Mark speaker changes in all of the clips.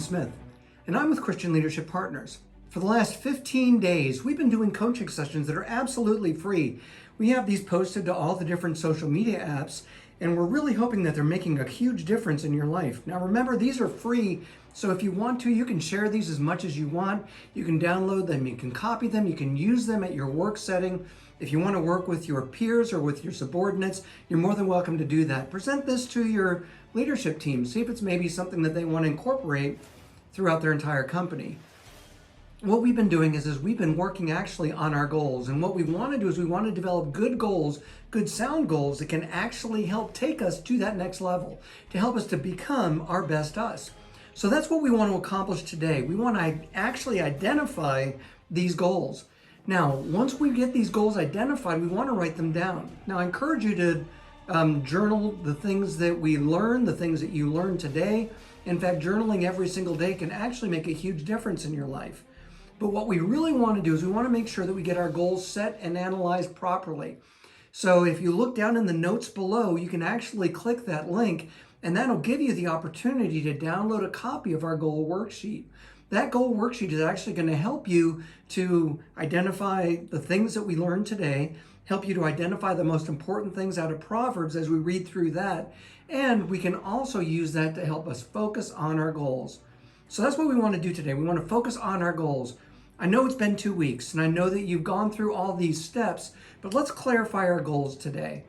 Speaker 1: Smith, and I'm with Christian Leadership Partners. For the last 15 days, we've been doing coaching sessions that are absolutely free. We have these posted to all the different social media apps, and we're really hoping that they're making a huge difference in your life. Now remember, these are free, so if you want to, you can share these as much as you want. You can download them, you can copy them, you can use them at your work setting. If you want to work with your peers or with your subordinates, you're more than welcome to do that. Present this to your leadership team. See if it's maybe something that they want to incorporate throughout their entire company. What we've been doing is we've been working actually on our goals. And what we want to do is we want to develop good goals, good sound goals that can actually help take us to that next level, to help us to become our best us. So that's what we want to accomplish today. We want to actually identify these goals. Now, once we get these goals identified, we want to write them down. Now, I encourage you to journal the things that we learn, the things that you learn today. In fact, journaling every single day can actually make a huge difference in your life. But what we really want to do is we want to make sure that we get our goals set and analyzed properly. So if you look down in the notes below, you can actually click that link, and that'll give you the opportunity to download a copy of our goal worksheet. That goal worksheet is actually going to help you to identify the things that we learned today, help you to identify the most important things out of Proverbs as we read through that, and we can also use that to help us focus on our goals. So that's what we want to do today. We want to focus on our goals. I know it's been 2 weeks, and I know that you've gone through all these steps, but let's clarify our goals today.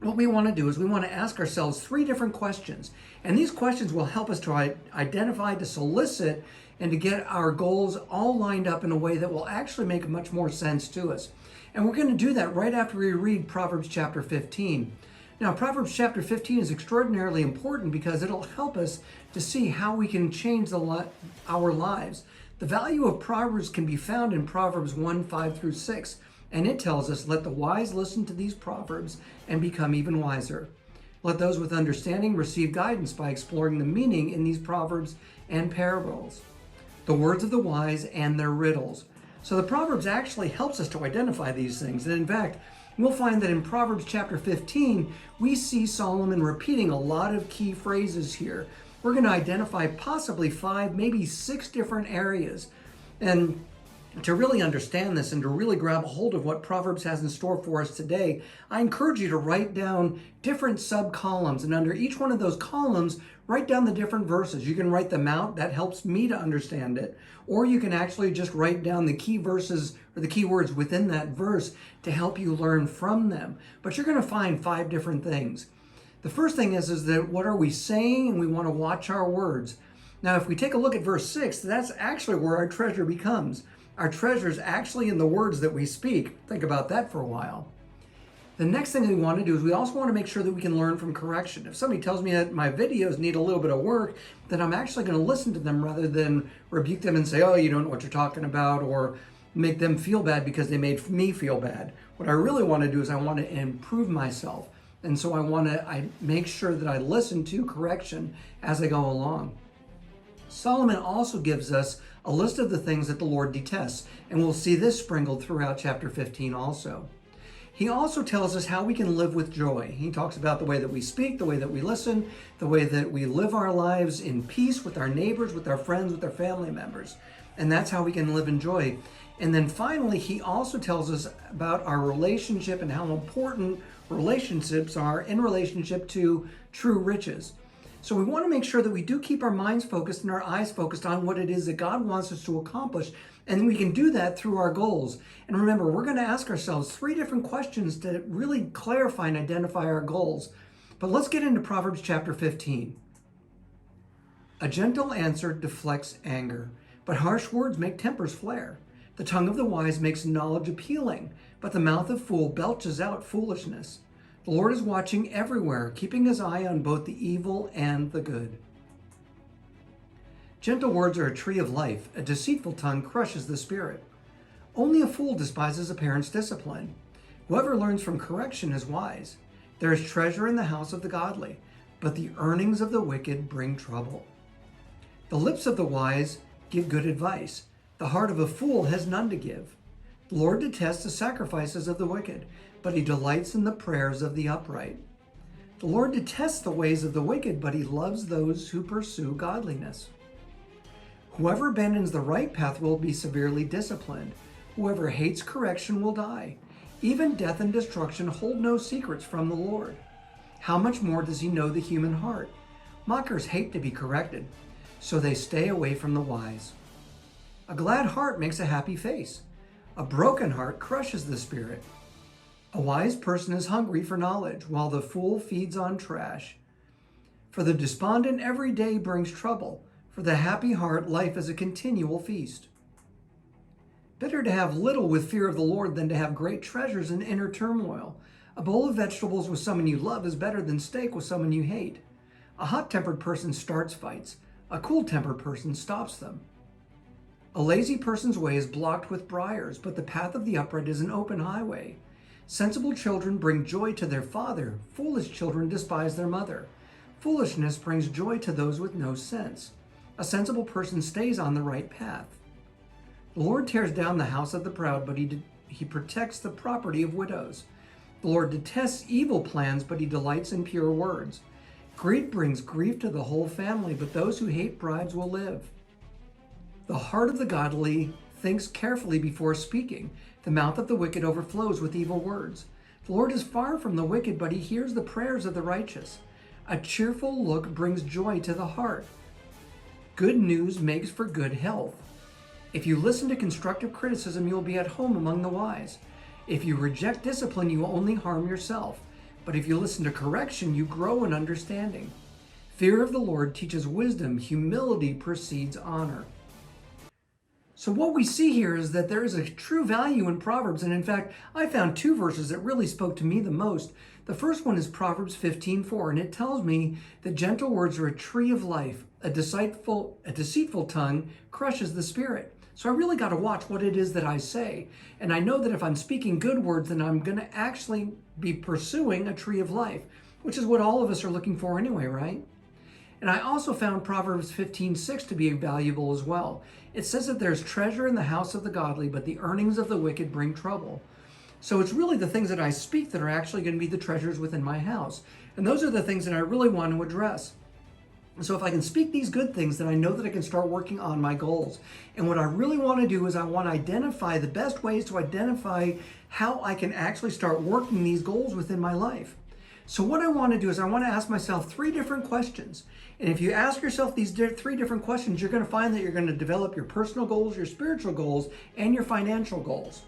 Speaker 1: What we want to do is we want to ask ourselves 3 different questions, and these questions will help us to identify, to solicit, and to get our goals all lined up in a way that will actually make much more sense to us. And we're going to do that right after we read Proverbs chapter 15. Now, Proverbs chapter 15 is extraordinarily important because it'll help us to see how we can change our lives. The value of Proverbs can be found in Proverbs 1:5-6, and it tells us, "Let the wise listen to these proverbs and become even wiser. Let those with understanding receive guidance by exploring the meaning in these proverbs and parables. The words of the wise and their riddles." So the Proverbs actually helps us to identify these things. And in fact, we'll find that in Proverbs chapter 15, we see Solomon repeating a lot of key phrases here. We're going to identify possibly 5, maybe 6 different areas. And to really understand this and to really grab a hold of what Proverbs has in store for us today, I encourage you to write down different sub-columns. And under each one of those columns, write down the different verses. You can write them out. That helps me to understand it. Or you can actually just write down the key verses or the key words within that verse to help you learn from them. But you're going to find 5 different things. The first thing is that what are we saying? And we want to watch our words. Now, if we take a look at verse 6, that's actually where our treasure becomes. Our treasure is actually in the words that we speak. Think about that for a while. The next thing that we want to do is we also want to make sure that we can learn from correction. If somebody tells me that my videos need a little bit of work, then I'm actually going to listen to them rather than rebuke them and say, "Oh, you don't know what you're talking about," or make them feel bad because they made me feel bad. What I really want to do is I want to improve myself. And so I make sure that I listen to correction as I go along. Solomon also gives us a list of the things that the Lord detests, and we'll see this sprinkled throughout chapter 15 also. He also tells us how we can live with joy. He talks about the way that we speak, the way that we listen, the way that we live our lives in peace with our neighbors, with our friends, with our family members. And that's how we can live in joy. And then finally, he also tells us about our relationship and how important relationships are in relationship to true riches. So we want to make sure that we do keep our minds focused and our eyes focused on what it is that God wants us to accomplish. And we can do that through our goals. And remember, we're going to ask ourselves 3 different questions to really clarify and identify our goals. But let's get into Proverbs chapter 15. A gentle answer deflects anger, but harsh words make tempers flare. The tongue of the wise makes knowledge appealing, but the mouth of fool belches out foolishness. The Lord is watching everywhere, keeping his eye on both the evil and the good. Gentle words are a tree of life. A deceitful tongue crushes the spirit. Only a fool despises a parent's discipline. Whoever learns from correction is wise. There is treasure in the house of the godly, but the earnings of the wicked bring trouble. The lips of the wise give good advice. The heart of a fool has none to give. The Lord detests the sacrifices of the wicked, but he delights in the prayers of the upright. The Lord detests the ways of the wicked, but he loves those who pursue godliness. Whoever abandons the right path will be severely disciplined. Whoever hates correction will die. Even death and destruction hold no secrets from the Lord. How much more does he know the human heart? Mockers hate to be corrected, so they stay away from the wise. A glad heart makes a happy face. A broken heart crushes the spirit. A wise person is hungry for knowledge, while the fool feeds on trash. For the despondent every day brings trouble. For the happy heart, life is a continual feast. Better to have little with fear of the Lord than to have great treasures in inner turmoil. A bowl of vegetables with someone you love is better than steak with someone you hate. A hot-tempered person starts fights. A cool-tempered person stops them. A lazy person's way is blocked with briars, but the path of the upright is an open highway. Sensible children bring joy to their father. Foolish children despise their mother. Foolishness brings joy to those with no sense. A sensible person stays on the right path. The Lord tears down the house of the proud, but he protects the property of widows. The Lord detests evil plans, but he delights in pure words. Greed brings grief to the whole family, but those who hate bribes will live. The heart of the godly thinks carefully before speaking. The mouth of the wicked overflows with evil words. The Lord is far from the wicked, but he hears the prayers of the righteous. A cheerful look brings joy to the heart. Good news makes for good health. If you listen to constructive criticism, you'll be at home among the wise. If you reject discipline, you will only harm yourself. But if you listen to correction, you grow in understanding. Fear of the Lord teaches wisdom. Humility precedes honor. So what we see here is that there is a true value in Proverbs. And in fact, I found two verses that really spoke to me the most. The first one is Proverbs 15:4, and it tells me that gentle words are a tree of life. A deceitful tongue crushes the spirit. So I really got to watch what it is that I say. And I know that if I'm speaking good words, then I'm going to actually be pursuing a tree of life, which is what all of us are looking for anyway, right? And I also found Proverbs 15:6 to be valuable as well. It says that there's treasure in the house of the godly, but the earnings of the wicked bring trouble. So it's really the things that I speak that are actually going to be the treasures within my house. And those are the things that I really want to address. So if I can speak these good things, then I know that I can start working on my goals. And what I really want to do is I want to identify the best ways to identify how I can actually start working these goals within my life. So what I want to do is I want to ask myself 3 different questions. And if you ask yourself these 3 different questions, you're going to find that you're going to develop your personal goals, your spiritual goals, and your financial goals.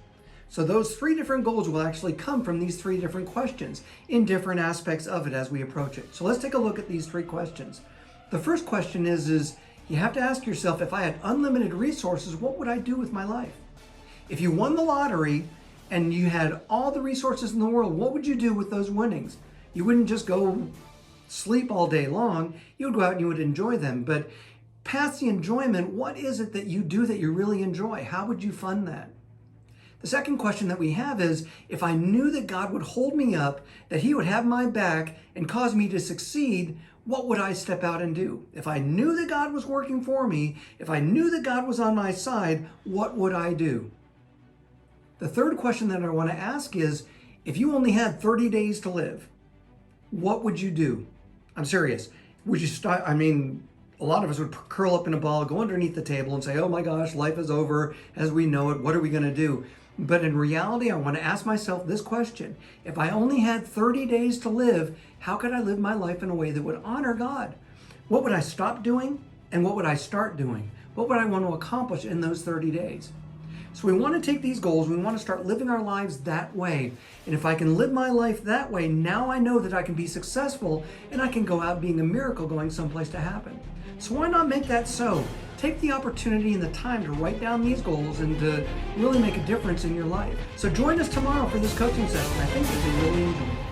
Speaker 1: So those 3 different goals will actually come from these 3 different questions in different aspects of it as we approach it. So let's take a look at these 3 questions. The first question is you have to ask yourself, if I had unlimited resources, what would I do with my life? If you won the lottery and you had all the resources in the world, what would you do with those winnings? You wouldn't just go sleep all day long. You would go out and you would enjoy them. But past the enjoyment, what is it that you do that you really enjoy? How would you fund that? The second question that we have is, if I knew that God would hold me up, that he would have my back and cause me to succeed, what would I step out and do? If I knew that God was working for me, if I knew that God was on my side, what would I do? The third question that I want to ask is, if you only had 30 days to live, what would you do? I'm serious. Would you start? A lot of us would curl up in a ball, go underneath the table and say, oh my gosh, life is over as we know it. What are we going to do? But in reality, I want to ask myself this question. If I only had 30 days to live, how could I live my life in a way that would honor God? What would I stop doing? And what would I start doing? What would I want to accomplish in those 30 days? So we want to take these goals, we want to start living our lives that way. And if I can live my life that way, now I know that I can be successful and I can go out being a miracle going someplace to happen. So why not make that so? Take the opportunity and the time to write down these goals and to really make a difference in your life. So join us tomorrow for this coaching session. I think that you'll really enjoy it.